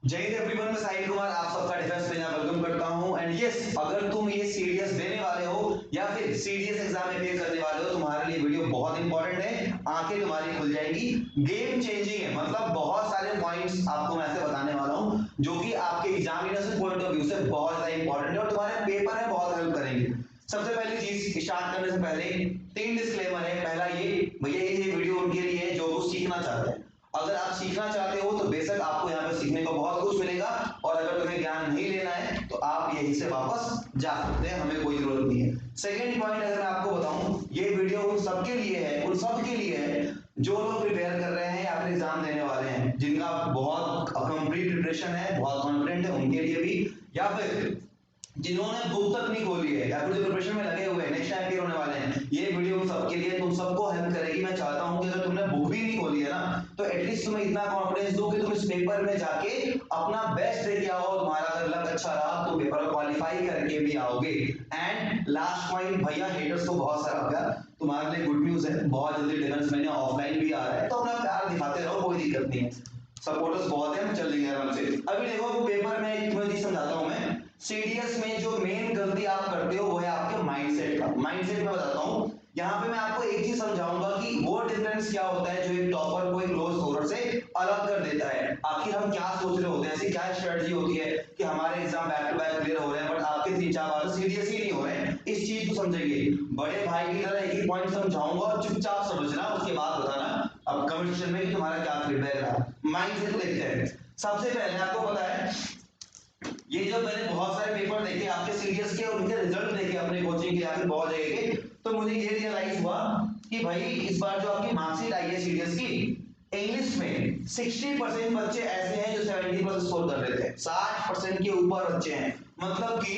जय हिंद एवरीवन, मैं साहिल कुमार आप सबका डिफेंस में वेलकम करता हूं। एंड यस, अगर तुम ये सीडीएस देने वाले हो या फिर सीडीएस एग्जाम में फेस करने वाले हो, तुम्हारे लिए वीडियो बहुत इंपॉर्टेंट है। आंखें तुम्हारी खुल जाएंगी, गेम चेंजिंग है। मतलब बहुत सारे पॉइंट्स आपको मैं ऐसे बताने वाला हूं जो कि आपके एग्जामिनेशन पॉइंट ऑफ व्यू से बहुत ज्यादा इंपॉर्टेंट है और तुम्हारे पेपर में बहुत हेल्प करेंगे। सबसे पहली चीज, स्टार्ट करने से पहले 3 डिस्क्लेमर है। पहला ये, भैया ये वीडियो उनके लिए है जो वो सीखना चाहते हैं। अगर आप सीखना चाहते हो तो बेशक आपको यहाँ पे सीखने को बहुत कुछ मिलेगा, और अगर तुम्हें ज्ञान नहीं लेना है तो आप यहीं से वापस जा सकते हैं, हमें कोई जरूरत नहीं है। सेकेंड पॉइंट अगर मैं आपको बताऊं, ये वीडियो उन सबके लिए है, उन सबके लिए है जो लोग प्रिपेयर कर रहे हैं या फिर एग्जाम देने वाले हैं, जिनका बहुत कंप्लीट प्रिपरेशन है, बहुत कॉन्फिडेंट है, उनके लिए भी, या फिर जिन्होंने बुक तक नहीं खोली है या फिर जो प्रिपरेशन में लगे हुए हैं, नेक्स्ट टाइम क्लियर होने वाले हैं। ये वीडियो सबके लिए, तुम सबको हेल्प करेगी। मैं चाहता हूं कि अगर तुमने बुक भी नहीं खोली है ना, तो एटलीस्ट तुम्हें इतना कॉन्फिडेंस दो कि तुम इस पेपर में जाके अपना बेस्ट दे के आओ। तुम्हारा अगर लक अच्छा रहा तो पेपर को क्वालिफाई करके भी आओगे। एंड लास्ट पॉइंट, भैया हेटर्स तो बहुत सारा हो गया, तुम्हारे लिए गुड न्यूज है, बहुत जल्दी डिफेंस में ऑफलाइन भी आ रहा है, तो अपना प्यार दिखाते रहो, कोई दिक्कत नहीं है। सपोर्टर्स बहुत है, हम चल लेंगे आराम से। अभी देखो पेपर में एक तुम्हें चीज समझाता हूं मैं। सीडीएस में जो मेन गलती आप करते हो वो है आपके माइंडसेट का। माइंडसेट में बताता हूं, यहाँ पे मैं आपको एक चीज समझाऊंगा कि वो डिफरेंस क्या होता है जो एक टॉपर को एक लो स्कोरर से अलग कर देता है। आखिर हम क्या सोच रहे होते हैं, ऐसी क्या स्ट्रेटजी होती है कि हमारे exam back to back clear हो रहे हैं बट आपके 3-4 बार सीडीएस ही नहीं हो रहे हैं। इस चीज को समझिए, बड़े भाई की तरह एक ही पॉइंट समझाऊंगा और चुपचाप समझना, उसके बाद बताना अब कमेंट सेक्शन में कि तुम्हारा क्या फीडबैक रहा। माइंडसेट को देखते हैं। सबसे पहले आपको पता है, ये जो मैंने बहुत सारे पेपर देखे आपके सीडीएस के और उनके रिजल्ट देखे अपने कोचिंग के या फिर बहुत जगह के, तो मुझे ये रियलाइज हुआ कि भाई इस बार जो आपकी मार्कशीट आई है सीडीएस की, इंग्लिश में 60% बच्चे ऐसे हैं जो 70+ स्कोर कर रहे थे। 60% के ऊपर बच्चे हैं, मतलब कि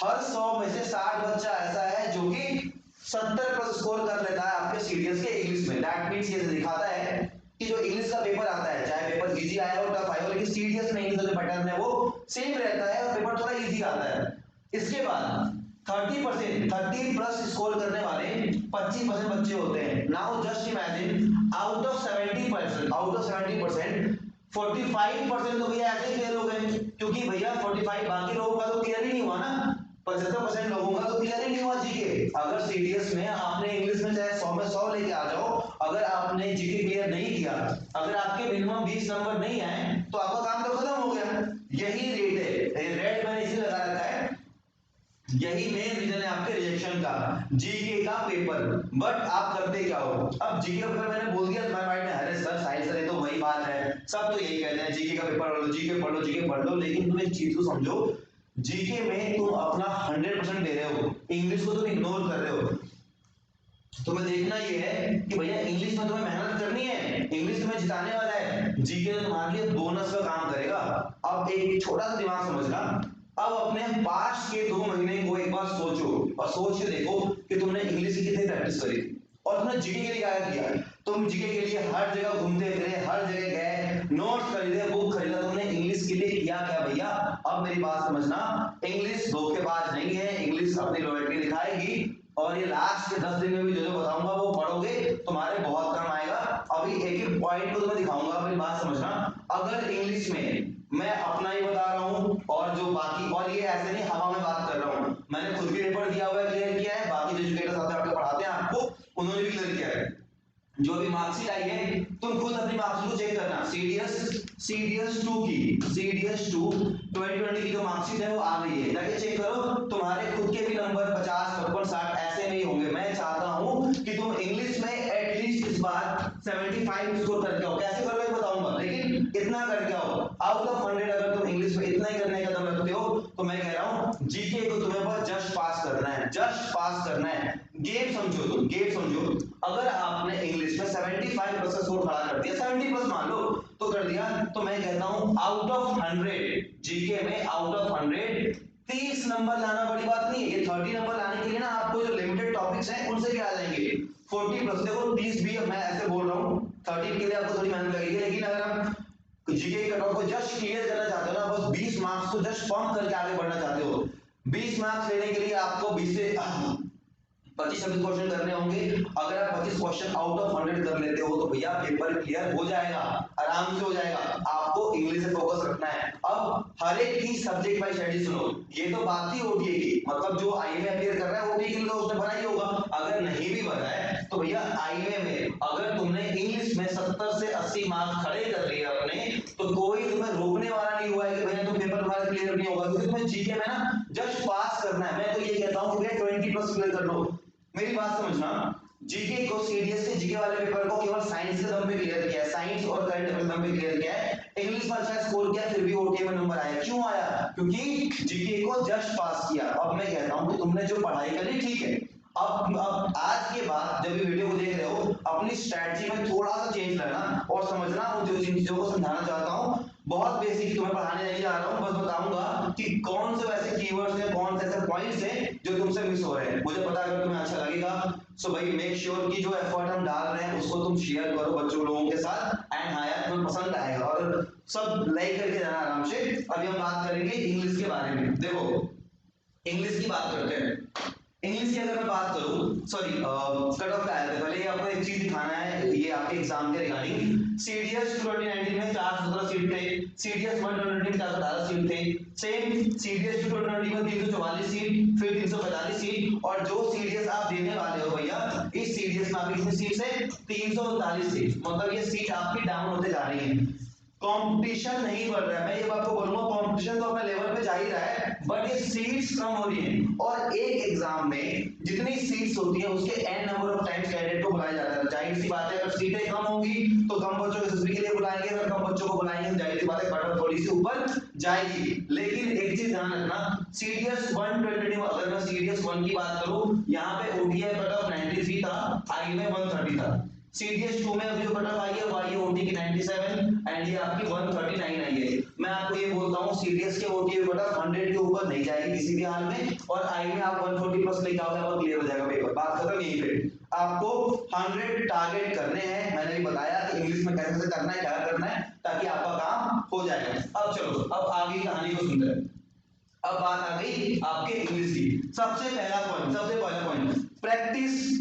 हर 100 में से 60 बच्चा ऐसा है जो कि 70+ स्कोर कर लेता है आपके सीडीएस के इंग्लिश में। दैट मींस ये दिखाता है कि जो इंग्लिश का पेपर आता है, चाहे पेपर इजी आया हो टफ आया हो, लेकिन सीडीएस में इंग्लिश का पैटर्न है वो सेम रहता है और पेपर थोड़ा इजी आता है। इसके बाद 30+ स्कोर करने वाले 25% बच्चे होते हैं। Now just imagine, out of 70%, 45% तो भैया ऐसे ही फेल हो गए, क्योंकि भैया 45 बाकी लोगों का तो क्लियर ही नहीं हुआ ना। 75% लोगों का तो क्लियर ही नहीं हुआ जीके। अगर सीडीएस में आपने इंग्लिश में चाहे 100 में 100 लेके आ जाओ, अगर आपने जीके क्लियर नहीं किया, अगर आपके मिनिमम 20 नंबर नहीं आए, तो आपका काम तो खत्म हो गया। यही रेट है, रेट मैंने इसी लगा रखा है, यही मेन रीजन है आपके रिजेक्शन का, जीके का पेपर। बट आप करते क्या हो, अब जीके का पेपर मैंने बोल दिया, तुम्हारे माइंड में अरे सर साहिल सर ये तो वही बात है, सब तो यही कहते हैं जीके का पेपर पढ़ लो, जीके पढ़ लो, जीके पढ़ लो। लेकिन तुम एक चीज को समझो, जीके में तुम अपना 100% दे रहे हो, इंग्लिश को तुम इग्नोर कर रहे हो। तुम्हें देखना ये है कि भैया इंग्लिश में तुम्हें मेहनत करनी है, इंग्लिश तुम्हें जिताने वाला है, जीके तुम्हारे लिए बोनस का काम करेगा। अब एक छोटा सा दिमाग समझना, अब अपने पास्ट के 2 महीने को एक बार सोचो और सोच के देखो कि तुमने इंग्लिश की कितनी प्रैक्टिस करी और तुमने जीके के लिए क्या किया। तुम जीके के लिए हर जगह घूमते फिरे, हर जगह गए, नोट्स खरीदे, बुक खरीदा, तुमने इंग्लिश के लिए किया क्या भैया। अब मेरी बात समझना, इंग्लिश धोखेबाज नहीं है, इंग्लिश अपनी लॉयल्टी दिखाएगी और ये लास्ट के 10 दिन में भी जो जो बताऊंगा वो पढ़ोगे, तुम्हारे बहुत काम आएगा। अभी एक एक पॉइंट को तुम्हें दिखाऊंगा, अपनी बात समझना। अगर इंग्लिश में मैं अपना ही बता रहा हूं और जो बाकी, और ये ऐसे नहीं हवा में बात कर रहा हूं, मैंने खुद भी पेपर दिया हुआ है, क्लियर किया है, बाकी जो एजुकेटर्स आते हैं आपको पढ़ाते हैं आपको, उन्होंने भी क्लियर किया है। जो भी मार्कशीट आई है तुम खुद अपनी मार्कशीट को चेक करना। सीडीएस 2 की, सीडीएस 2 2020 की जो मार्कशीट है वो आ गई है, जाके चेक करो, तुम्हारे खुद के भी नंबर 50, 55, 60 ऐसे में ही होंगे। मैं चाहता हूं कि तुम इंग्लिश में एटलीस्ट इस बार 75 स्कोर करके आओ। कैसे करोगे बताऊंगा, लेकिन इतना करके आओ। आउट ऑफ 100 अगर तुम इंग्लिश में इतना ही करने का दम रखते हो, तो मैं कह रहा हूं जीके को तुम्हें बस जस्ट पास करना है, जस्ट पास करना है। गेम समझो, तुम गेम समझो, अगर आपने इंग्लिश में 75% स्कोर खड़ा कर दिया, 70+ मान लो तो कर दिया, तो मैं कहता हूं आउट ऑफ 100 जीके में, आउट ऑफ 100 30 नंबर लाना बड़ी बात नहीं है। ये 30 नंबर लाने के लिए ना आपको जो लिमिटेड टॉपिक्स हैं उनसे भी आ जाएंगे 40+। देखो 30 भी मैं ऐसे बोल रहा हूं, 30 के लिए आपको थोड़ी मेहनत लगेगी, लेकिन अगर आप जीके कट ऑफ को जस्ट क्लियर करना चाहते हो ना, बस 20 मार्क्स को जस्ट पंप करके आगे बढ़ना चाहते हो, 20 मार्क्स लेने के लिए आपको 20 से 25-26 क्वेश्चन करने होंगे। अगर आप 25 क्वेश्चन आउट ऑफ 100 कर लेते हो तो भैया पेपर क्लियर हो जाएगा, आराम से हो जाएगा। आपको इंग्लिश से फोकस रखना है। अब हर एक की सब्जेक्ट वाइज स्टडी सुनो। ये तो बात ही ओटीए की, मतलब जो आईएमए अपियर कर रहा है ओटीए के लिए तो उसने भरा ही होगा। अगर नहीं भी भरा है तो भैया आईएमए में अगर तुमने इंग्लिश में 70 से 80 मार्क्स खड़े कर लिए अपने, तो कोई तुम्हें रोकने वाला नहीं हुआ है कि भैया तुम पेपर तुम्हारा क्लियर नहीं होगा, क्योंकि तुम्हें जीके में ना जस्ट पास करना है। मैं तो ये कहता हूं कि भैया 20+ क्लियर कर लो। मेरी बात समझना, जीके को सीडीएस के जीके वाले पेपर को केवल साइंस के दम पे क्लियर किया है, साइंस और करंट अफेयर दम पे क्लियर किया है। इंग्लिश में अच्छा स्कोर किया फिर भी ओटीए में नंबर आया, क्यों आया? क्योंकि जीके को जस्ट पास किया। अब मैं कहता हूं कि तुमने जो पढ़ाई करी ठीक है, अब आज के बाद जब ये वीडियो को देख रहे हो अपनी स्ट्रेटजी में थोड़ा सा चेंज लाना और समझना। जो चीजों को समझाना चाहता हूं बहुत बेसिक तुम्हें पढ़ाने नहीं जा रहा हूं, बस बताऊंगा कि कौन से वैसे कीवर्ड्स हैं, कौन से ऐसे पॉइंट्स हैं जो तुमसे मिस हो रहे हैं। मुझे पता अगर तुम्हें अच्छा लगेगा सो भाई मेक श्योर कि जो एफर्ट हम डाल रहे हैं उसको तुम शेयर करो बच्चों लोगों के साथ। एंड हाँ यार तुम्हें पसंद आएगा और सब लाइक करके जाना आराम से। अभी हम बात करेंगे इंग्लिश के बारे में। देखो इंग्लिश की बात करते हैं। इंग्लिश की अगर मैं बात करूं, सॉरी कट ऑफ का आया था पहले, आपको एक चीज दिखाना है ये आपके एग्जाम के रिगार्डिंग। सीडीएस 2019 में 417 सीट थे, सीडीएस 120 में 418 सीट थे, सेम सीडीएस 2020 में 344 सीट, फिर 345 सीट, और जो सीडीएस आप देने वाले हो भैया इस सीडीएस में आपकी कितनी सीट है? 339 सीट। मतलब ये सीट आपकी डाउन होते जा रही है, कंपटीशन नहीं बढ़ रहा है। मैं ये आपको बोलूंगा कंपटीशन तो अपने लेवल पे जा ही रहा है, बट ये सीट्स कम हो रही हैं। और एक एग्जाम में जितनी सीट्स होती है उसके n number of times candidate को बुलाया जाता है। जाहिर सी बात है अगर सीटें कम होंगी तो कम बच्चों को एसएसबी के लिए बुलाएंगे, अगर कम बच्चों को बुलाएंगे तो जाहिर सी बात है कट ऑफ थोड़ी सी ऊपर जाएगी। लेकिन एक चीज ध्यान रखना, सीडीएस 120 में अगर मैं सीडीएस 1 की बात करूं, यहाँ पे ओडीआई कट ऑफ 93 था, आई में 130 था। सीडीएस 2 में अभी जो कट ऑफ आई है वो आई है ओटी की 97 एंड ये आपकी 139 आई है। मैं आपको ये बोलता हूँ सीडीएस के ओटी कट ऑफ 100 के ऊपर नहीं जाएगी किसी भी हाल में, और आई में आप 140 प्लस लेके आओगे और क्लियर हो जाएगा पेपर। बात खत्म यहीं पे। आपको 100 टारगेट करने हैं। मैंने भी बताया कि इंग्लिश में कैसे करना है, क्या करना है, ताकि आपका काम हो जाएगा। अब चलो अब आगे की कहानी को सुनते हैं। अब बात आ गई आपके इंग्लिश की। सबसे पहला point practice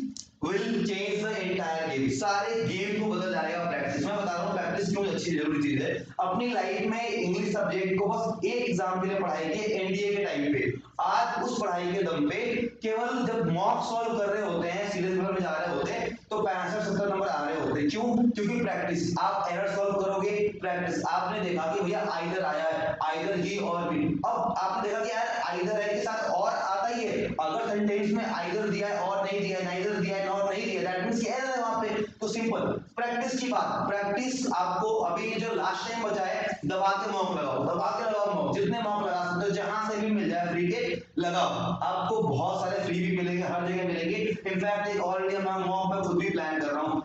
will change the entire game. सारे गेम को बदल जाएगा प्रैक्टिस। मैं बता रहा हूँ प्रैक्टिस क्यों अच्छी जरूरी चीज है। अपनी लाइफ में इंग्लिश सब्जेक्ट को बस एक एग्जाम के लिए पढ़ाई की, एनडीए के टाइम पे। आज उस पढ़ाई के दम पे केवल जब मॉक सॉल्व कर रहे होते हैं, सीरियस पेपर में जा रहे होते हैं, तो 65-70 नंबर आ रहे होते हैं। क्यों? क्योंकि प्रैक्टिस। आप एरर सॉल्व करोगे, प्रैक्टिस। आपने देखा कि भैया आइदर आया है, आइदर ही और भी। अब आपने देखा कि यार आइदर है के साथ और आता ही है। अगर सेंटेंस में आइदर दिया है और नहीं दिया है, नाइदर दिया है और नहीं दिया, दैट मींस एरर है वहां पे। तो सिंपल प्रैक्टिस की बात। प्रैक्टिस आपको अभी जो लास्ट टाइम बचा है, दबा के मॉक लगाओ, दबा के लगाओ मॉक। जितने मॉक लगा सकते हो, जहां से भी मिल जाए फ्री के लगाओ। आपको बहुत सारे फ्री भी मिलेंगे, हर जगह मिलेंगे। इनफैक्ट एक ऑलरेडी मैं मॉक पे खुद भी प्लान कर रहा हूं।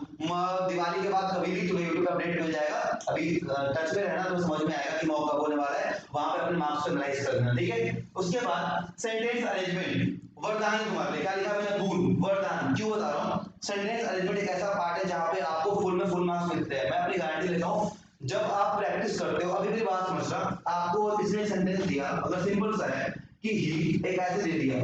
दिवाली के बाद कभी भी तुम्हें YouTube पे अपडेट मिल जाएगा। अभी टच में रहना तो समझ में आएगा कि मॉक कब होने वाला है। वहां पे अपने मार्क्स को एनालाइज कर देना, ठीक है। उसके बाद सेंटेंस अरेंजमेंट, वरदान तुम्हारे लिए। क्या लिखा मैंने? फूल वरदान। क्यों बता रहा हूँ? सेंटेंस अरेंजमेंट एक ऐसा पार्ट है जहां पे आपको फुल में फुल मार्क्स मिलते हैं। मैं अपनी गारंटी लेता हूँ। जब आप प्रैक्टिस करते हो, अभी मेरी बात समझना, आपको इसने सेंटेंस दिया, अगर सिंपल सा है कि ही एक ऐसे दे दिया,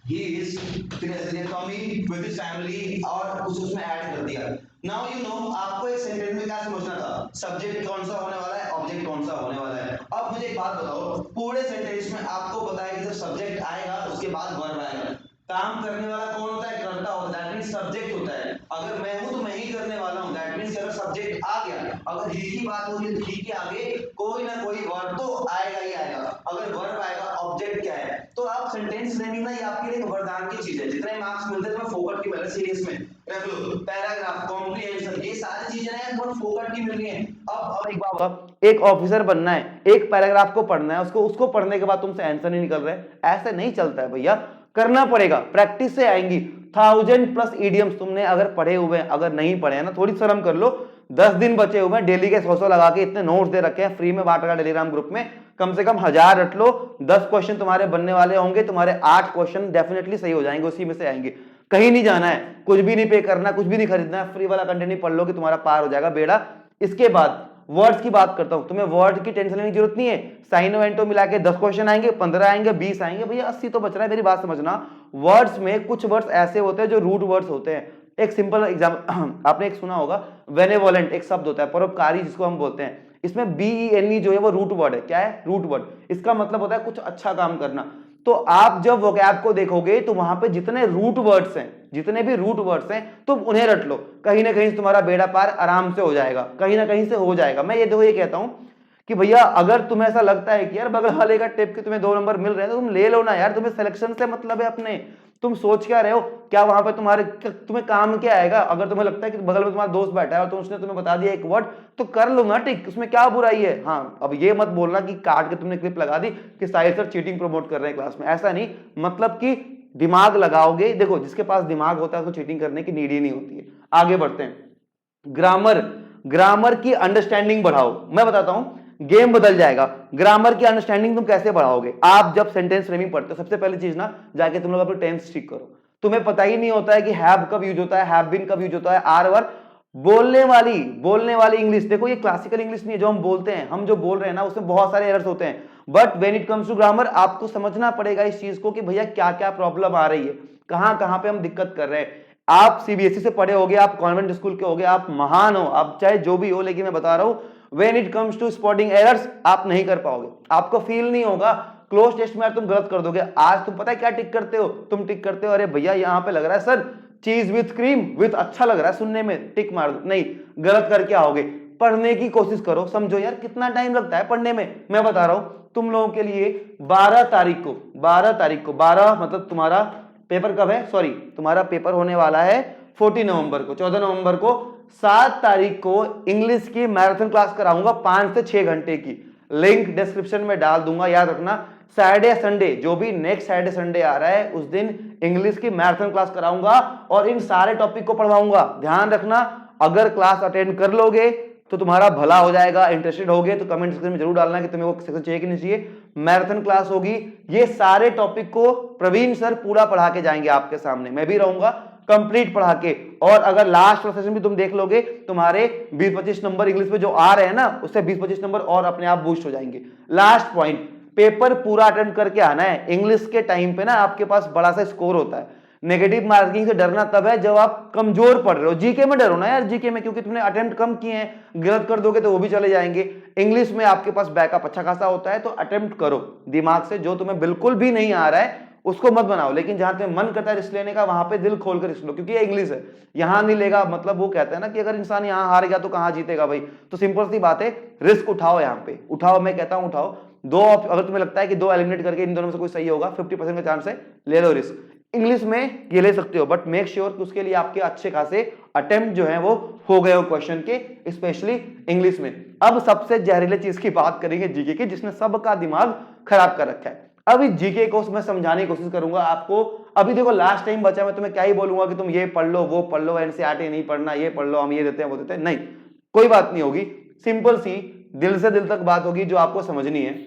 he is, फिर ऐसे दिया Tommy with his family, और उसमें ऐड कर दिया। नाउ यू नो आपको एक सेंटेंस में क्या समझना था, सब्जेक्ट कौन सा होने वाला है, ऑब्जेक्ट कौन सा होने वाला है। अब मुझे एक बात बताओ, पूरे सेंटेंस में आपको पता है कि जब सब्जेक्ट आएगा उसके बाद वर्ब आएगा। काम करने वाला कौन होता है? करता होता है, दैट मींस सब्जेक्ट होता है। अगर मैं हूं तो मैं ही करने वाला हूं, दैट मींस अगर सब्जेक्ट आ गया, अगर ही की बात हो रही है तो ही के आगे कोई ना कोई वर्ब तो आएगा ही आएगा। अगर वर्ब आएगा, ऑब्जेक्ट क्या है? तो आप सेंटेंस फ्रेमिंग ना, ये आपके लिए एक वरदान की चीज है। जितने मार्क्स मिलते हैं तुम्हें फोकट की मिल रही है, सीरियस में रख लो। पैराग्राफ, कॉम्प्रिहेंशन, ये सारी चीजें हैं तुम्हें फोकट की मिल रही हैं। अब एक बात, एक ऑफिसर बनना है, एक पैराग्राफ को पढ़ना है, उसको पढ़ने के बाद तुमसे आंसर नहीं निकल रहे, ऐसे नहीं चलता है भैया। करना पड़ेगा, प्रैक्टिस से आएंगी। 1000+ इडियम्स तुमने अगर पढ़े हुए हैं, अगर नहीं पढ़े हैं ना, थोड़ी शर्म कर लो। 10 दिन बचे हुए हैं, डेली के 100 लगा के इतने नोट्स दे रखे हैं, फ्री में बांट रखा टेलीग्राम ग्रुप में। कम से कम 1000 रट लो, 10 क्वेश्चन तुम्हारे बनने वाले होंगे, तुम्हारे 8 क्वेश्चन डेफिनेटली सही हो जाएंगे, उसी में से आएंगे। कहीं नहीं जाना है, कुछ भी नहीं पे करना, कुछ भी नहीं खरीदना है, फ्री वाला कंटेंट ही पढ़ लो कि तुम्हारा पार हो जाएगा बेड़ा। इसके बाद वर्ड्स की बात करता हूं, तुम्हें वर्ड की टेंशन लेने की जरूरत नहीं है। साइनो वेंटो मिला के 10 क्वेश्चन आएंगे, 15 आएंगे, 20 आएंगे, भैया 80 तो बच रहा है। मेरी बात समझना, वर्ड्स में कुछ वर्ड्स ऐसे होते हैं जो रूट वर्ड्स होते हैं। एक सिंपल एग्जाम्पल आपने एक सुना होगा, बेनेवोलेंट एक शब्द होता है, परोपकारी जिसको हम बोलते हैं, इसमें BENE जो है वो रूट वर्ड है। क्या है? Root word. इसका मतलब होता है कुछ अच्छा काम करना। तो आप जब वोकैब को देखोगे तो वहां पे जितने रूट वर्ड्स हैं, जितने भी रूट वर्ड्स हैं, तुम उन्हें रट लो, कहीं ना कहीं से तुम्हारा बेड़ा पार आराम से हो जाएगा, कहीं ना कहीं से हो जाएगा। मैं ये देखो ये कहता हूं कि भैया अगर तुम्हें ऐसा लगता है कि यार बगल वाले का टिप के तुम्हें 2 नंबर मिल रहे हैं तो तुम ले लो ना यार, तुम्हें सिलेक्शन से मतलब है अपने। तुम सोच क्या रहे हो? क्या वहां पे तुम्हें काम क्या आएगा? अगर तुम्हें लगता है कि बगल में तुम्हारा दोस्त बैठा है और उसने तुम्हें बता दिया एक वर्ड, तो कर लो ना टिक, उसमें क्या बुराई है। हाँ, अब ये मत बोलना कि काट के तुमने क्लिप लगा दी कि साहिल सर चीटिंग प्रमोट कर रहे हैं क्लास में, ऐसा नहीं। मतलब कि दिमाग लगाओगे, देखो जिसके पास दिमाग होता है तो चीटिंग करने की नीड ही नहीं होती है। आगे बढ़ते हैं। ग्रामर की अंडरस्टैंडिंग बढ़ाओ। मैं बताता हूं, गेम बदल जाएगा। ग्रामर की अंडरस्टैंडिंग तुम कैसे बढ़ाओगे? आप जब सेंटेंस फ्रेमिंग पढ़ते हो, सबसे पहली चीज ना, जाके तुम लोग अपने टेंस ठीक करो। तुम्हें पता ही नहीं होता है कि हैव कब यूज होता है, हैव बीन कब यूज होता है, आर वर। बोलने वाली इंग्लिश, देखो ये क्लासिकल इंग्लिश नहीं है जो हम बोलते हैं, हम जो बोल रहे हैं ना उसमें बहुत सारे एरर्स होते हैं। But when it comes to grammar, आपको समझना पड़ेगा इस चीज को कि भैया क्या क्या प्रॉब्लम आ रही है, कहां कहां पे हम दिक्कत कर रहे हैं। आप सीबीएसई से पढ़े होगे, आप कॉन्वेंट स्कूल के होगे, आप महान हो, आप चाहे जो भी हो, लेकिन मैं बता रहा हूं when it comes to spotting errors आप नहीं कर पाओगे, आपको फील नहीं होगा। क्लोज टेस्ट में तुम गलत कर दोगे। आज तुम पता है क्या टिक करते हो? तुम टिक करते हो, अरे भैया यहां पे लग रहा है सर चीज विथ क्रीम विथ, अच्छा लग रहा है सुनने में, टिक मार दो। नहीं, गलत करके आओगे। पढ़ने की कोशिश करो, समझो यार कितना टाइम लगता है पढ़ने में। मैं बता रहा हूं तुम लोगों के लिए 12 तारीख को 12 मतलब तुम्हारा पेपर कब है? सॉरी, तुम्हारा पेपर होने वाला है 14 नवंबर को, 14 नवंबर को। 7 तारीख को इंग्लिश की मैराथन क्लास कराऊंगा 5 से 6 घंटे की, लिंक डिस्क्रिप्शन में डाल दूंगा, याद रखना। सैटरडे संडे, जो भी नेक्स्ट सैटरडे संडे आ रहा है उस दिन इंग्लिश की मैराथन क्लास कराऊंगा और इन सारे टॉपिक को पढ़वाऊंगा। ध्यान रखना, अगर क्लास अटेंड कर लोगे तो तुम्हारा भला हो जाएगा। इंटरेस्टेड होगे तो कमेंट सेक्शन में जरूर डालना कि तुम्हें वो सेक्शन चाहिए कि नहीं चाहिए। मैराथन क्लास होगी, ये सारे टॉपिक को प्रवीण सर पूरा पढ़ा के जाएंगे आपके सामने, मैं भी रहूंगा कंप्लीट पढ़ा के। और अगर लास्ट सेशन भी तुम देख लोगे, तुम्हारे 20-25 नंबर इंग्लिश में जो आ रहे हैं ना, उससे 20-25 नंबर और अपने आप बूस्ट हो जाएंगे। लास्ट पॉइंट, पेपर पूरा अटेंड करके आना है। इंग्लिश के टाइम पे ना आपके पास बड़ा सा स्कोर होता है। नेगेटिव मार्किंग से डरना तब है जब आप कमजोर पढ़ रहे हो। जीके में डरो ना यार, जीके में क्योंकि तुमने अटेम्प्ट कम किए हैं, गलत कर दोगे तो वो भी चले जाएंगे। इंग्लिश में आपके पास बैकअप अच्छा खासा होता है, तो अटेम्प्ट करो दिमाग से। जो तुम्हें बिल्कुल भी नहीं आ रहा है उसको मत बनाओ, लेकिन जहां तुम्हें मन करता है रिस्क लेने का, वहां पे दिल खोल कर रिस्क लो, क्योंकि ये इंग्लिश है, यहां नहीं लेगा। मतलब वो कहते हैं ना कि अगर इंसान यहां हार गया तो कहां जीतेगा भाई। तो सिंपल सी बात है, रिस्क उठाओ, यहाँ पे उठाओ, मैं कहता हूं उठाओ। अगर तुम्हें लगता है कि 2 एलिमिनेट करके इन दोनों में से कोई सही होगा, 50% का चांस है, ले लो रिस्क। इंग्लिश में ये ले सकते हो, बट मेक श्योर कि उसके लिए आपके अच्छे खासे अटेम्प्ट जो है वो हो गए हो क्वेश्चन के, स्पेशली इंग्लिश में। अब सबसे जहरीले चीज की बात करेंगे, जीके की, जिसने सबका दिमाग खराब कर रखा है। अभी जीके को मैं समझाने की कोशिश करूंगा आपको। अभी देखो लास्ट टाइम बचा, मैं तुम्हें क्या ही बोलूंगा कि तुम ये पढ़ लो, वो पढ़ लो, एनसीईआरटी नहीं पढ़ना, ये पढ़ लो, हम ये देते हैं वो देते हैं, नहीं, कोई बात नहीं होगी। सिंपल सी दिल से दिल तक बात होगी जो आपको समझनी है।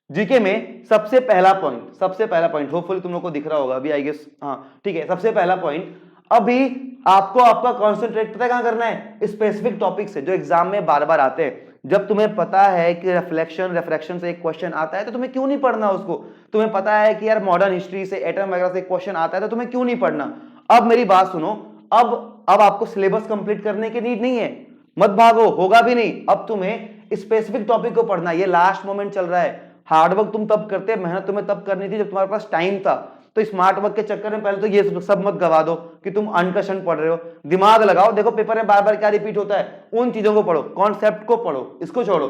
जीके में सबसे पहला पॉइंट होपफुली तुम लोग को दिख रहा होगा अभी, आई गेस, हाँ ठीक है। सबसे पहला पॉइंट, अभी आपको आपका कॉन्सेंट्रेट पता है कहां करना है? स्पेसिफिक टॉपिक से जो एग्जाम में बार बार आते हैं। जब तुम्हें पता है कि रिफ्लेक्शन से एक क्वेश्चन आता है तो तुम्हें क्यों नहीं पढ़ना उसको? तुम्हें पता है कि यार मॉडर्न हिस्ट्री से, एटम वगैरह से एक क्वेश्चन आता है तो तुम्हें क्यों नहीं पढ़ना? अब मेरी बात सुनो, अब आपको सिलेबस कंप्लीट करने की नीड नहीं है, मत भागो, होगा भी नहीं। अब तुम्हें स्पेसिफिक टॉपिक को पढ़ना, ये लास्ट मोमेंट चल रहा है। हार्डवर्क तुम तब करते, मेहनत तुम्हें तब करनी थी जब तुम्हारे पास टाइम था। तो स्मार्ट वर्क के चक्कर में पहले तो ये सब मत गवा दो कि तुम अनकशन पढ़ रहे हो। दिमाग लगाओ, देखो पेपर में बार बार क्या रिपीट होता है, उन चीजों को पढ़ो, कॉन्सेप्ट को पढ़ो, इसको छोड़ो।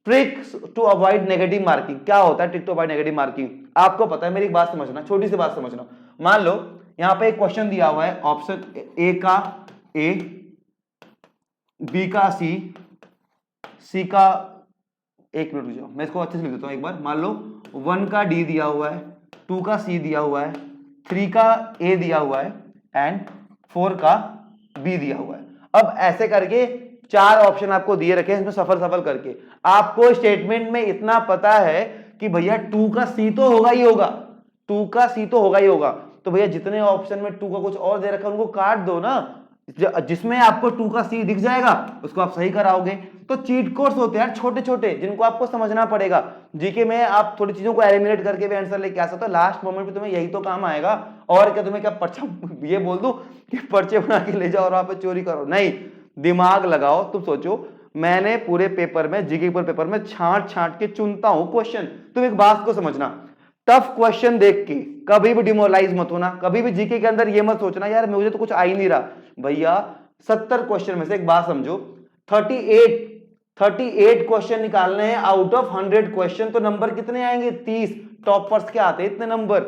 Tricks to avoid negative marking, क्या होता है trick to avoid negative marking? आपको पता है, मेरी एक बात समझना, छोटी सी बात समझना। मान लो यहां पे एक क्वेश्चन दिया हुआ है, ऑप्शन ए का ए, बी का सी, सी का, एक मिनट रुक जाओ, मैं इसको अच्छे से लिख देता हूं एक बार। मान लो 1 का डी दिया हुआ है, 2 का सी दिया हुआ है, 3 का ए दिया हुआ है एंड 4 का बी दिया हुआ है। अब ऐसे करके 4 ऑप्शन आपको दिए रखे हैं, इसमें सफल करके आपको स्टेटमेंट में इतना पता है कि भैया 2 का सी तो होगा ही होगा, 2 का सी तो होगा ही होगा। तो भैया जितने ऑप्शन में 2 का कुछ और दे रखा है उनको काट दो ना, जिसमें आपको 2 का सी दिख जाएगा उसको आप सही कराओगे। तो चीट कोड्स होते हैं छोटे छोटे जिनको आपको समझना पड़ेगा। जीके में आप थोड़ी चीजों को एलिमिनेट करके भी आंसर लेके आ सकते हो, लास्ट मोमेंट पे तुम्हें यही तो काम आएगा। और क्या तुम्हें क्या पर्चा ये बोल दूं कि पर्चे बना के ले जाओ और वहां पे चोरी करो? नहीं, दिमाग लगाओ। तुम सोचो, मैंने पूरे पेपर में, जीके पूरे पेपर में छांट छांट के चुनता हूं क्वेश्चन। तुम एक बात को समझना, टफ क्वेश्चन देख के कभी भी डिमोरलाइज मत होना। कभी भी जीके के अंदर ये मत सोचना यार मुझे तो कुछ आ ही नहीं रहा। भैया 70 क्वेश्चन में से एक बात समझो, 38 क्वेश्चन निकालने हैं आउट ऑफ 100 क्वेश्चन, तो नंबर कितने आएंगे? 30। टॉपर्स के आते हैं इतने नंबर,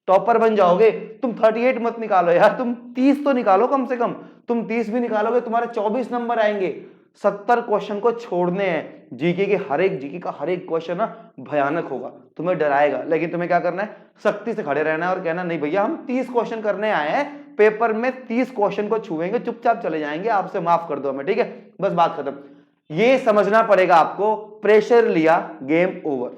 टॉपर बन जाओगे। तुम 38 मत निकालो यार, तुम 30 तो निकालो कम से कम। तुम 30 भी निकालोगे तुम्हारे 24 नंबर आएंगे। 70 क्वेश्चन को छोड़ने हैं। जीके का हर एक क्वेश्चन ना भयानक होगा, तुम्हें डराएगा, लेकिन तुम्हें क्या करना है? सख्ती से खड़े रहना है और कहना नहीं भैया हम 30 क्वेश्चन करने आए हैं, पेपर में 30 क्वेश्चन को छुएंगे, चुपचाप चले जाएंगे, आपसे माफ कर दो हमें, ठीक है, बस बात खत्म। ये समझना पड़ेगा आपको, प्रेशर लिया गेम ओवर।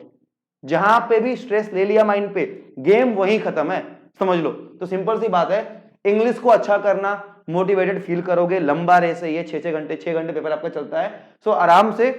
जहां पे भी स्ट्रेस ले लिया माइंड पे, गेम वहीं खत्म है, समझ लो। तो सिंपल सी बात है, इंग्लिश को अच्छा करना, मोटिवेटेड फील करोगे। लंबा रेस है ये, 6 घंटे पेपर आपका चलता है। सो आराम से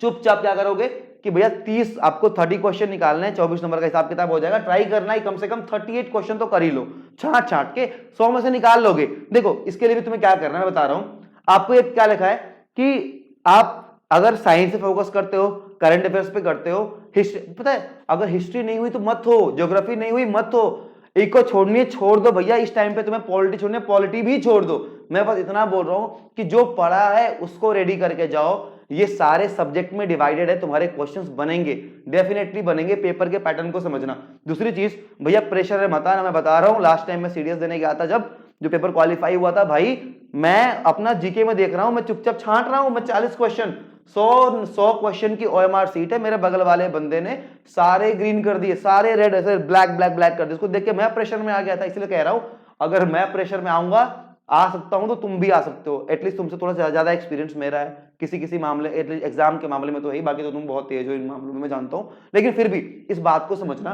चुपचाप क्या करोगे कि भैया 30 आपको 30 क्वेश्चन निकालने हैं, 24 नंबर का हिसाब किताब हो जाएगा। ट्राई करना ही कम से कम 38 क्वेश्चन तो कर ही लो, छांट छांट के 100 में से निकाल लोगे। देखो इसके लिए भी तुम्हें क्या करना है मैं बता रहा हूं आपको। एक क्या लिखा है कि आप अगर साइंस से फोकस करते हो, करंट अफेयर्स पे करते हो, हिस्ट्री, पता है अगर हिस्ट्री नहीं हुई तो मत हो, ज्योग्राफी नहीं हुई मत हो, एक को छोड़नी है छोड़ दो भैया। इस टाइम पे तुम्हें पॉलिटी छोड़नी है, पॉलिटी भी छोड़ दो। मैं बस इतना बोल रहा हूं कि जो पढ़ा है उसको रेडी करके जाओ। ये सारे सब्जेक्ट में डिवाइडेड है, तुम्हारे क्वेश्चंस बनेंगे, डेफिनेटली बनेंगे। पेपर के पैटर्न को समझना। दूसरी चीज भैया प्रेशर है मत आना, मैं बता रहा हूं लास्ट टाइम मैं सीडीएस देने गया था, जब जो पेपर क्वालिफाई हुआ था भाई, मैं अपना जीके में देख रहा हूं, मैं चुपचाप छांट रहा हूं। मैं 40 क्वेश्चन 100 क्वेश्चन की ओएमआर सीट है, मेरे बगल वाले बंदे ने सारे ग्रीन कर दिए, सारे रेड ऐसे ब्लैक ब्लैक ब्लैक कर दिए। उसको देख के मैं प्रेशर में आ गया था। इसलिए कह रहा हूं अगर मैं प्रेशर में आऊंगा, आ सकता हूं, तो तुम भी आ सकते हो। एटलीस्ट तुमसे थोड़ा ज्यादा एक्सपीरियंस मेरा है किसी मामले, एटलीस्ट एग्जाम के मामले में तो है, बाकी तो तुम बहुत तेज हो इन मामलों में, मैं जानता हूं। लेकिन फिर भी इस बात को समझना,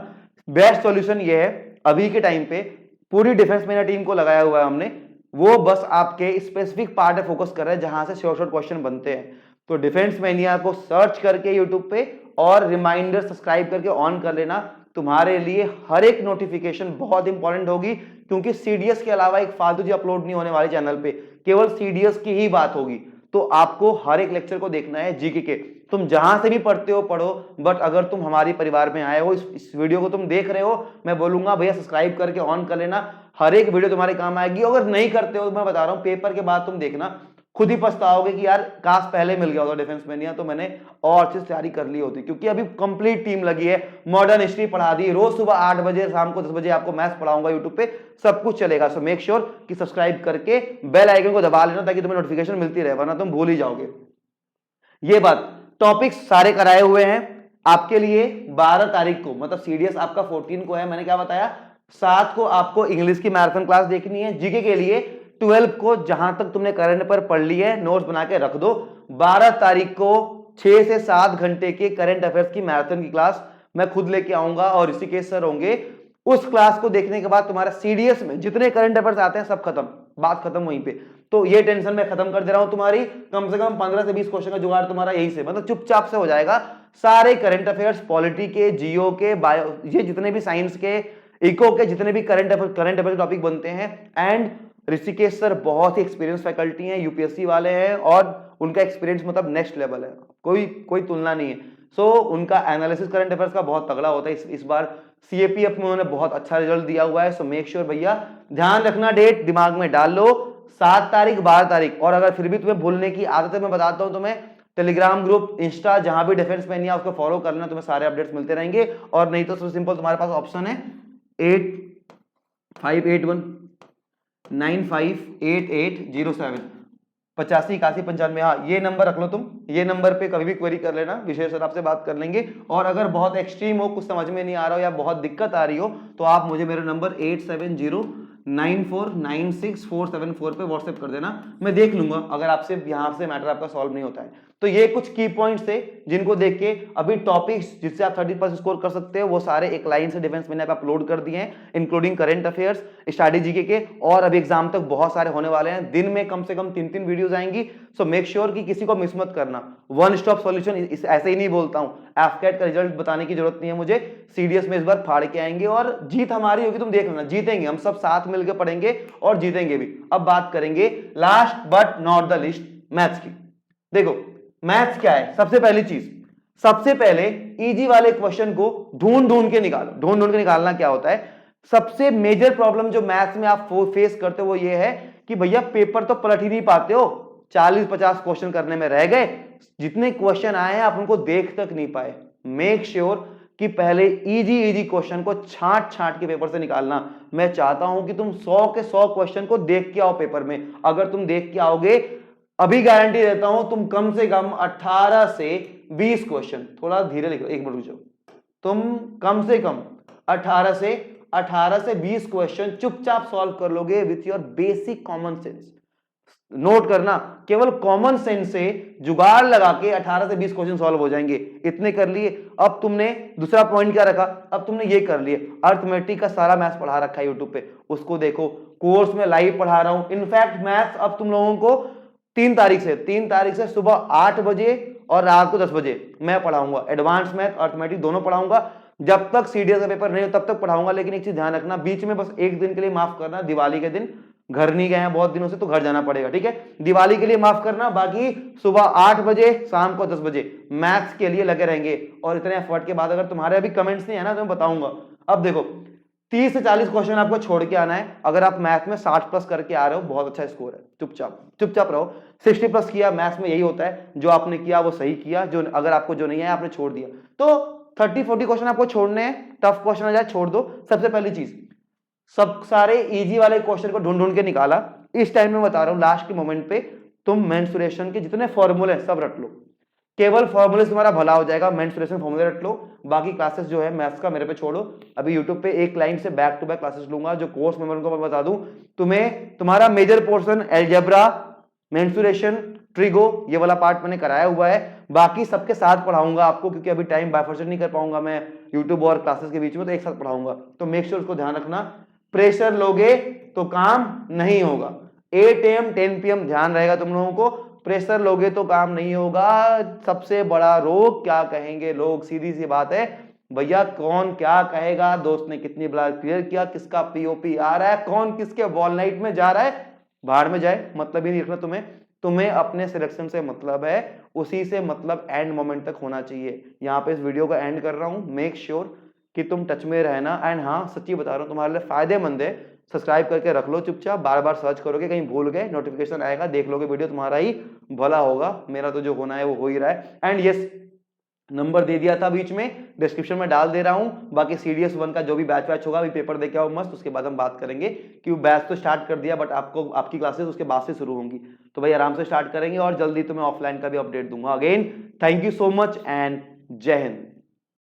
बेस्ट सॉल्यूशन ये है अभी के टाइम पे, पूरी डिफेंस मेरा टीम को लगाया हुआ है हमने, वो बस आपके स्पेसिफिक पार्ट पे फोकस कर रहे हैं जहां से शॉर्ट क्वेश्चन बनते हैं। तो डिफेंस मैनिया को सर्च करके यूट्यूब पे और रिमाइंडर सब्सक्राइब करके ऑन कर लेना। तुम्हारे लिए हर एक नोटिफिकेशन बहुत इंपॉर्टेंट होगी, क्योंकि सीडीएस के अलावा एक फालतू जी अपलोड नहीं होने वाली चैनल पे, केवल सीडीएस की ही बात होगी। तो आपको हर एक लेक्चर को देखना है जीके के। तुम जहां से भी पढ़ते हो पढ़ो, बट अगर तुम हमारे परिवार में आए हो, इस वीडियो को तुम देख रहे हो, मैं बोलूंगा भैया सब्सक्राइब करके ऑन कर लेना, हर एक वीडियो तुम्हारे काम आएगी। अगर नहीं करते हो, मैं बता रहा हूं पेपर के बाद तुम देखना, खुद ही पछताओगे कि यार काश पहले मिल गया होता डिफेंस मैनिया, तो मैंने और अच्छी तैयारी कर ली होती। क्योंकि अभी कंप्लीट टीम लगी है, मॉडर्न हिस्ट्री पढ़ा दी, रोज सुबह 8 बजे, शाम को 10 बजे आपको मैथ्स पढ़ाऊंगा यूट्यूब पे, सब कुछ चलेगा। सो मेक श्योर कि सब्सक्राइब करके बेल आइकन को दबा लेना, ताकि तुम्हें नोटिफिकेशन मिलती रहे, वरना तुम भूल ही जाओगे। ये बात, टॉपिक्स सारे कराए हुए हैं आपके लिए। 12 तारीख को, मतलब सीडीएस आपका 14 को है, मैंने क्या बताया, 7 को आपको इंग्लिश की मैराथन क्लास देखनी है। जीके के लिए 12 को जहां तक तुमने करंट पर पढ़ ली है नोट्स बना के रख दो। 12 तारीख को 6 से 7 घंटे के करंट अफेयर्स की मैराथन की क्लास मैं खुद लेके आऊंगा और ऋषिकेश सर होंगे। उस क्लास को देखने के बाद तुम्हारा सीडीएस में जितने करंट अफेयर्स आते हैं सब खत्म, बात खत्म वहीं पे। तो ये टेंशन मैं खत्म कर दे रहा हूं तुम्हारी। कम से कम 15 से 20 क्वेश्चन का जुगाड़ तुम्हारा यहीं से, मतलब चुपचाप से हो जाएगा। सारे करंट अफेयर्स, पॉलिटी के, जियो के, बायो, ये जितने भी साइंस के, इको के जितने भी करंट अफेयर टॉपिक बनते हैं। एंड ऋषिकेश सर बहुत ही एक्सपीरियंस फैकल्टी हैं, यूपीएससी वाले हैं, और उनका एक्सपीरियंस मतलब नेक्स्ट लेवल है, कोई तुलना नहीं है। सो उनका एनालिसिस करंट अफेयर्स का बहुत तगड़ा होता है। इस बार सीएपीएफ में उन्होंने बहुत अच्छा रिजल्ट दिया हुआ है। सो मेक श्योर भैया ध्यान रखना, डेट दिमाग में डाल लो, 7 तारीख 12 तारीख। और अगर फिर भी तुम्हें भूलने की आदत है, मैं बताता हूं तुम्हें, टेलीग्राम ग्रुप, इंस्टा, जहां भी डिफेंस मैनिया उसको फॉलो कर लेना, तुम्हें सारे अपडेट्स मिलते रहेंगे। और नहीं तो सबसे सिंपल तुम्हारे पास ऑप्शन है 8581958807 85 81 95। हाँ, ये नंबर रख लो तुम, ये नंबर पे कभी भी क्वेरी कर लेना, विशेष सर आपसे बात कर लेंगे। और अगर बहुत एक्सट्रीम हो, कुछ समझ में नहीं आ रहा हो या बहुत दिक्कत आ रही हो, तो आप मुझे मेरा नंबर 94964744 पे व्हाट्सएप कर देना, मैं देख लूंगा अगर आपसे यहां से मैटर आपका सॉल्व नहीं होता है। तो ये कुछ की पॉइंट्स थे जिनको देख के अभी टॉपिक्स जिससे आप 30% स्कोर कर सकते हो वो सारे एक लाइन से डिफेंस मैंने अपलोड कर दिए हैं, इंक्लूडिंग करंट अफेयर्स, स्ट्रैटेजी के और अभी एग्जाम तक बहुत सारे होने वाले हैं। दिन में कम से कम 3-3 वीडियोस आएंगी। सो मेक श्योर कि किसी को मिस मत करना। वन स्टॉप सॉल्यूशन ऐसे ही नहीं बोलता हूं, एफकेट का रिजल्ट बताने की जरूरत नहीं है मुझे, सीडीएस में इस बार फाड़ के आएंगे और जीत हमारी होगी, तुम देख लेना, जीतेंगे हम सब साथ मिलकर पढ़ेंगे और जीतेंगे भी। अब बात करेंगे last but not the list maths की। देखो मैथ्स क्या है, सबसे पहली चीज, सबसे पहले इजी वाले क्वेश्चन को ढूंढ ढूंढ के निकालो। ढूंढ ढूंढ के निकालना क्या होता है, सबसे मेजर प्रॉब्लम जो मैथ्स में आप फेस करते हो वो ये है कि भैया पेपर तो पलट ही नहीं पाते हो, 40-50 क्वेश्चन करने में रह गए, जितने क्वेश्चन आए हैं आप उनको देख तक नहीं पाए। मेक श्योर कि पहले इजी क्वेश्चन को छांट छांट के पेपर से निकालना। मैं चाहता हूं कि तुम 100 के 100 क्वेश्चन को देख के आओ पेपर में। अगर तुम देख के आओगे, अभी गारंटी देता हूं तुम कम से कम 18 से 20 क्वेश्चन, थोड़ा धीरे लिखो, एक मिनट रुक जाओ, तुम कम से कम 18 से 20 क्वेश्चन चुपचाप सॉल्व कर लोगे with your basic common sense. Note करना, केवल कॉमन सेंस से जुगाड़ लगा के 18 से 20 क्वेश्चन सॉल्व हो जाएंगे। इतने कर लिए। अब तुमने दूसरा पॉइंट क्या रखा, अब तुमने ये कर लिए, अर्थमेटिक का सारा मैथ्स पढ़ा रखा है यूट्यूब पे, उसको देखो, कोर्स में लाइव पढ़ा रहा हूं। इनफैक्ट मैथ्स अब तुम लोगों को 3 तारीख से सुबह 8 बजे और रात को 10 बजे मैं पढ़ाऊंगा। एडवांस मैथ, अर्थमेटिक दोनों पढ़ाऊंगा। जब तक सीडीएस का पेपर नहीं हो तब तक पढ़ाऊंगा। लेकिन एक चीज ध्यान रखना, बीच में बस एक दिन के लिए माफ करना, दिवाली के दिन घर नहीं गए हैं बहुत दिनों से तो घर जाना पड़ेगा, ठीक है, दिवाली के लिए माफ करना। बाकी सुबह 8 बजे, शाम को 10 बजे मैथ्स के लिए लगे रहेंगे। और इतने एफर्ट के बाद अगर तुम्हारे अभी कमेंट्स नहीं है ना तो मैं बताऊंगा। अब देखो 30 से 40 क्वेश्चन आपको छोड़ के आना है। अगर आप मैथ में 60 प्लस करके आ रहे हो, बहुत अच्छा स्कोर है, चुपचाप रहो। 60 प्लस किया, मैथ्स में यही होता है, जो आपने किया वो सही किया, जो अगर आपको जो नहीं है आपने छोड़ दिया। तो 30-40 क्वेश्चन आपको छोड़ने हैं, टफ क्वेश्चन आ जाए छोड़ दो। सबसे पहली चीज, सब सारे इजी वाले क्वेश्चन को ढूंढ ढूंढ के निकाला। इस टाइम में बता रहा हूं, लास्ट के मोमेंट पे तुम मेंस्ट्रुएशन के जितने फॉर्मूले सब रट लो, केवल फॉर्मूले से तुम्हारा भला हो जाएगा। मेंस्ट्रुएशन फॉर्मूले रट लो, बाकी क्लासेस जो है मैथ्स का मेरे पे छोड़ो। अभी यूट्यूब पे एक लाइन से बैक टू बैक क्लासेस लूंगा, जो कोर्स में मैं उनको बता दूं तुम्हें। तुम्हारा major portion algebra, menstruation, trigo, ये वाला पार्ट मैंने कराया हुआ है। बाकी सबके साथ पढ़ाऊंगा आपको, क्योंकि अभी टाइम बाइफर्केट नहीं कर पाऊंगा मैं यूट्यूब और क्लासेस के बीच में, तो एक साथ पढ़ाऊंगा। तो मेक श्योर उसको ध्यान रखना। प्रेशर लोगे तो काम नहीं होगा। 8 AM 10 PM ध्यान रहेगा तुम लोगों को। प्रेशर लोगे तो काम नहीं होगा। सबसे बड़ा रोग क्या कहेंगे लोग, सीधी सी बात है भैया, कौन क्या कहेगा, दोस्त ने कितनी बार क्लियर किया, किसका पीओपी आ रहा है, कौन किसके वॉल नाइट में जा रहा है, भाड़ में जाए, मतलब ही नहीं रखना तुम्हें अपने सिलेक्शन से मतलब है, उसी से मतलब एंड मोमेंट तक होना चाहिए। यहाँ पे इस वीडियो को एंड कर रहा हूँ। मेक श्योर कि तुम टच में रहना। एंड हाँ, सच्ची बता रहा हूँ, तुम्हारे लिए फायदेमंद है, सब्सक्राइब करके रख लो चुपचाप। बार बार सर्च करोगे, कहीं भूल गए, नोटिफिकेशन आएगा, देख लोगे वीडियो, तुम्हारा ही भला होगा। मेरा तो जो होना है वो हो ही रहा है। एंड यस, नंबर दे दिया था बीच में, डिस्क्रिप्शन में डाल दे रहा हूं। बाकी सीडीएस 1 का जो भी बैच होगा, अभी पेपर देके आओ मस्त, उसके बाद हम बात करेंगे। कि बैच तो स्टार्ट कर दिया, बट आपकी क्लासेस उसके बाद से शुरू होंगी, तो भाई आराम से स्टार्ट करेंगे। और जल्दी तुम्हें ऑफलाइन का भी अपडेट दूंगा। Again thank you so much and जय हिंद।